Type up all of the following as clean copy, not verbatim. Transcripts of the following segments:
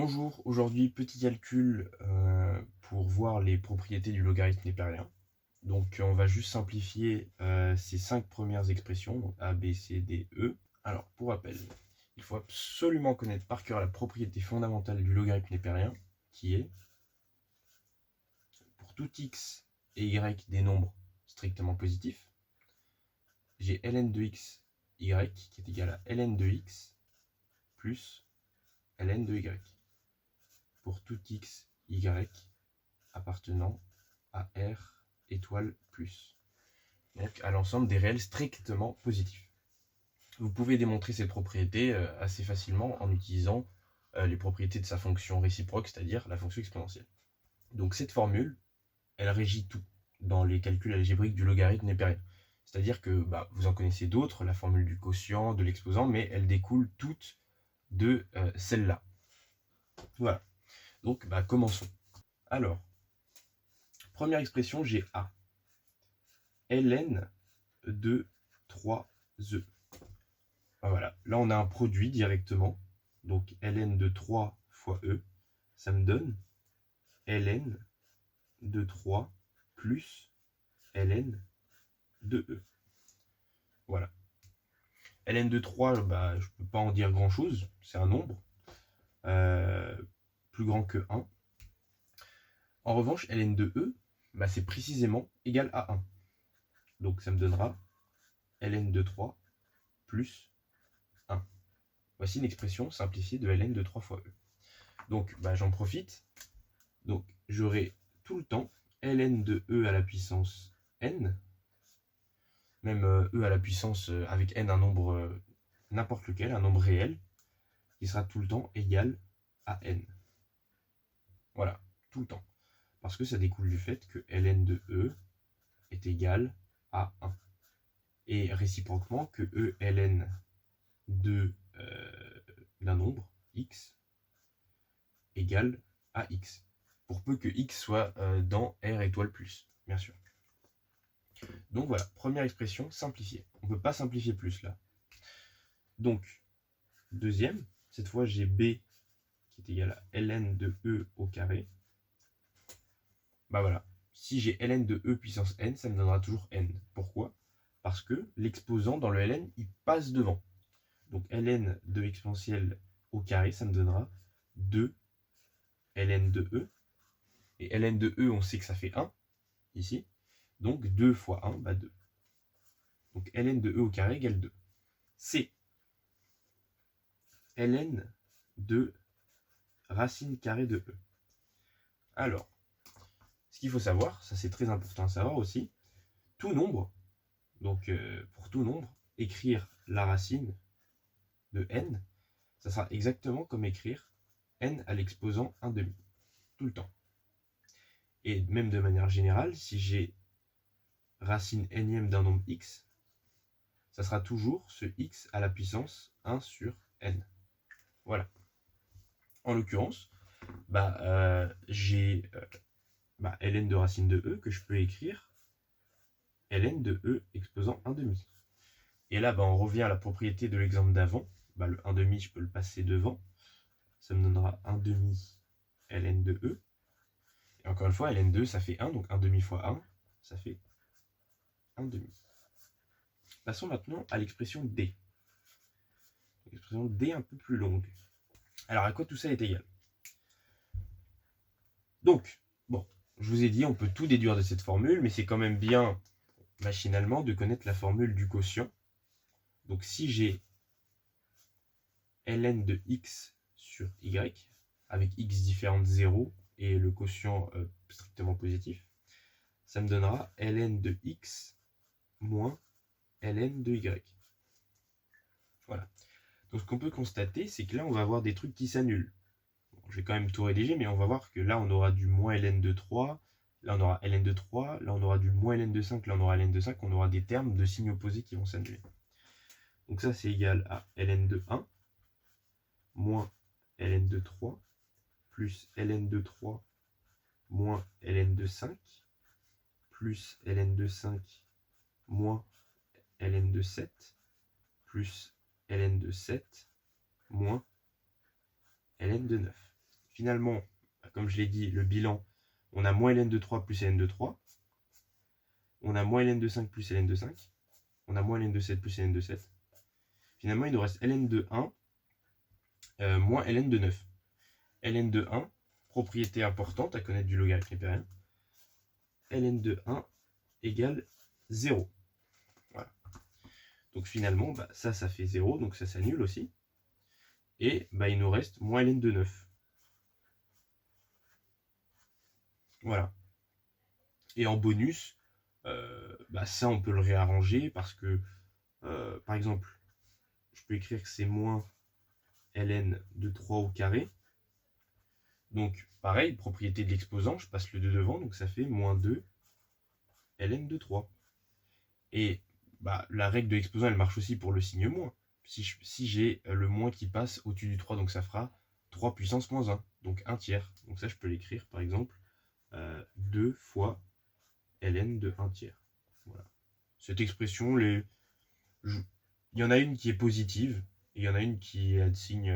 Bonjour, aujourd'hui petit calcul pour voir les propriétés du logarithme népérien. Donc on va juste simplifier ces 5 premières expressions, donc A, B, C, D, E. Alors pour rappel, il faut absolument connaître par cœur la propriété fondamentale du logarithme népérien, qui est pour tout x et y des nombres strictement positifs, j'ai ln de x, y qui est égal à ln de x plus ln de y. Pour tout x, y appartenant à R étoile plus. Donc à l'ensemble des réels strictement positifs. Vous pouvez démontrer cette propriété assez facilement en utilisant les propriétés de sa fonction réciproque, c'est-à-dire la fonction exponentielle. Donc cette formule, elle régit tout dans les calculs algébriques du logarithme népérien. C'est-à-dire que vous en connaissez d'autres, la formule du quotient, de l'exposant, mais elles découlent toutes de celle-là. Voilà. Donc commençons. Alors, première expression, j'ai A. ln de 3e. Voilà, là on a un produit directement. Donc ln de 3 fois e, ça me donne ln de 3 plus ln de e. Voilà. ln de 3, je ne peux pas en dire grand chose, c'est un nombre plus grand que 1. En revanche, ln de e, c'est précisément égal à 1. Donc ça me donnera ln de 3 plus 1. Voici une expression simplifiée de ln de 3 fois e. Donc j'en profite. Donc j'aurai tout le temps ln de e à la puissance n, même e à la puissance avec n un nombre n'importe lequel, un nombre réel, qui sera tout le temps égal à n. Voilà, tout le temps. Parce que ça découle du fait que ln de e est égal à 1. Et réciproquement que e ln d'un nombre x égale à x. Pour peu que x soit dans R étoile plus, bien sûr. Donc voilà, première expression simplifiée. On ne peut pas simplifier plus là. Donc, deuxième, cette fois j'ai B qui est égal à ln de E au carré. Voilà, si j'ai ln de E puissance n, ça me donnera toujours n. Pourquoi? Parce que l'exposant dans le ln, il passe devant. Donc ln de exponentielle au carré, ça me donnera 2 ln de E. Et ln de E, on sait que ça fait 1, ici. Donc 2 fois 1, 2. Donc ln de E au carré égale 2. C. ln de racine carrée de E. Alors, ce qu'il faut savoir, ça c'est très important à savoir aussi, tout nombre, donc pour tout nombre, écrire la racine de n, ça sera exactement comme écrire n à l'exposant 1/2, tout le temps. Et même de manière générale, si j'ai racine nème d'un nombre x, ça sera toujours ce x à la puissance 1 sur n. Voilà. En l'occurrence, j'ai ln de racine de e que je peux écrire ln de e exposant 1/2. Et là, on revient à la propriété de l'exemple d'avant. Le 1/2, je peux le passer devant. Ça me donnera 1/2 ln de e. Et encore une fois, ln de e, ça fait 1, donc 1/2 fois 1, ça fait 1/2. Passons maintenant à l'expression d. L'expression d un peu plus longue. Alors, à quoi tout ça est égal? Donc, je vous ai dit, on peut tout déduire de cette formule, mais c'est quand même bien, machinalement, de connaître la formule du quotient. Donc, si j'ai ln de x sur y, avec x différent de 0 et le quotient strictement positif, ça me donnera ln de x moins ln de y. Voilà. Donc ce qu'on peut constater, c'est que là, on va avoir des trucs qui s'annulent. Je vais quand même tout rédiger, mais on va voir que là, on aura du moins ln de 3, là, on aura ln de 3, là, on aura du moins ln de 5, là, on aura ln de 5, on aura des termes de signes opposés qui vont s'annuler. Donc ça, c'est égal à ln de 1 moins ln de 3 plus ln de 3 moins ln de 5 plus ln de 5 moins ln de 7 plus ln de 7 moins ln de 9. finalement, comme je l'ai dit, le bilan, on a moins ln de 3 plus ln de 3. On a moins ln de 5 plus ln de 5. On a moins ln de 7 plus ln de 7. Finalement, il nous reste ln de 1 moins ln de 9. ln de 1, propriété importante à connaître du logarithme népérien. ln de 1 égale 0. Voilà. Donc finalement, ça fait 0, donc ça s'annule aussi. Et il nous reste moins ln de 9. Voilà. Et en bonus, ça on peut le réarranger parce que, par exemple, je peux écrire que c'est moins ln de 3 au carré. Donc pareil, propriété de l'exposant, je passe le 2 devant, donc ça fait moins 2 ln de 3. Et la règle de l'exposant, elle marche aussi pour le signe moins. Si j'ai le moins qui passe au-dessus du 3, donc ça fera 3 puissance moins 1, donc 1 tiers. Donc ça, je peux l'écrire, par exemple, 2 fois ln de 1 tiers. Voilà. Cette expression, il y en a une qui est positive, et il y en a une qui est de signe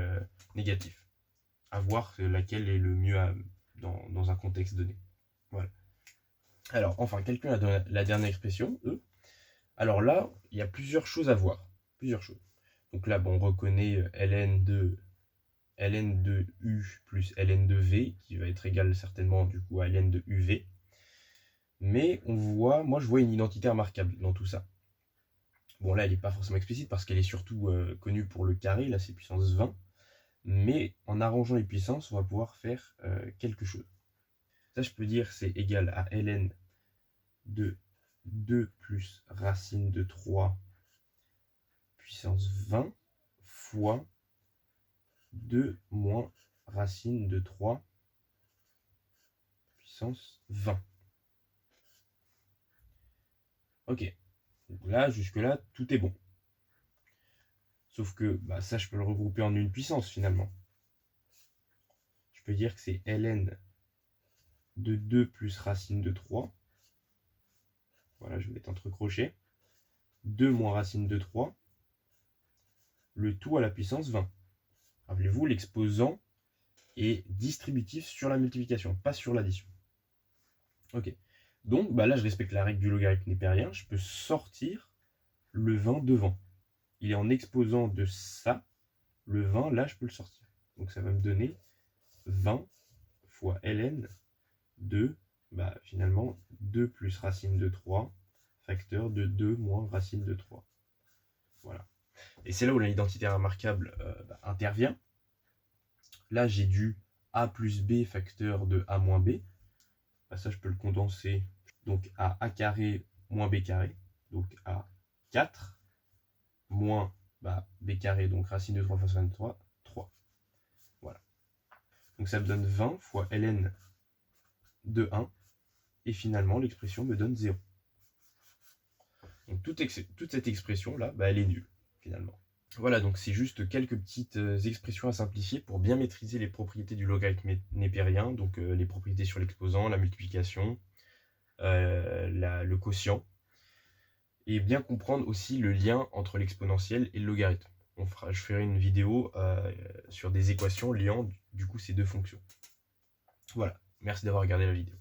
négatif. À voir laquelle est le mieux dans un contexte donné. Voilà. Alors, enfin, calcule la dernière expression, E. Alors là, il y a plusieurs choses à voir. Plusieurs choses. Donc là, on reconnaît ln de u plus ln de v, qui va être égal certainement du coup à ln de uv. Mais moi je vois une identité remarquable dans tout ça. Bon, là, elle n'est pas forcément explicite parce qu'elle est surtout connue pour le carré, là c'est puissance 20. Mais en arrangeant les puissances, on va pouvoir faire quelque chose. Ça, je peux dire c'est égal à ln de 2 plus racine de 3 puissance 20 fois 2 moins racine de 3 puissance 20. Ok, donc là, jusque-là, tout est bon. Sauf que ça, je peux le regrouper en une puissance finalement. Je peux dire que c'est ln de 2 plus racine de 3. Voilà, je vais mettre entre crochets. 2 moins racine de 3. Le tout à la puissance 20. Rappelez-vous, l'exposant est distributif sur la multiplication, pas sur l'addition. Ok. Donc là, je respecte la règle du logarithme népérien. Je peux sortir le 20 devant. Il est en exposant de ça. Le 20, là, je peux le sortir. Donc ça va me donner 20 fois ln de, finalement, 2 plus racine de 3, facteur de 2 moins racine de 3. Voilà. Et c'est là où l'identité remarquable intervient. Là, j'ai du a plus b facteur de a moins b. Ça, je peux le condenser. Donc, à a carré moins b carré. Donc, à 4 moins b carré, donc racine de 3 fois racine de 3, 3. Voilà. Donc, ça me donne 20 fois ln de 1. Et finalement, l'expression me donne 0. Donc, toute cette expression-là, elle est nulle, finalement. Voilà, donc c'est juste quelques petites expressions à simplifier pour bien maîtriser les propriétés du logarithme népérien, donc les propriétés sur l'exposant, la multiplication, le quotient, et bien comprendre aussi le lien entre l'exponentielle et le logarithme. Je ferai une vidéo sur des équations liant du coup ces deux fonctions. Voilà, merci d'avoir regardé la vidéo.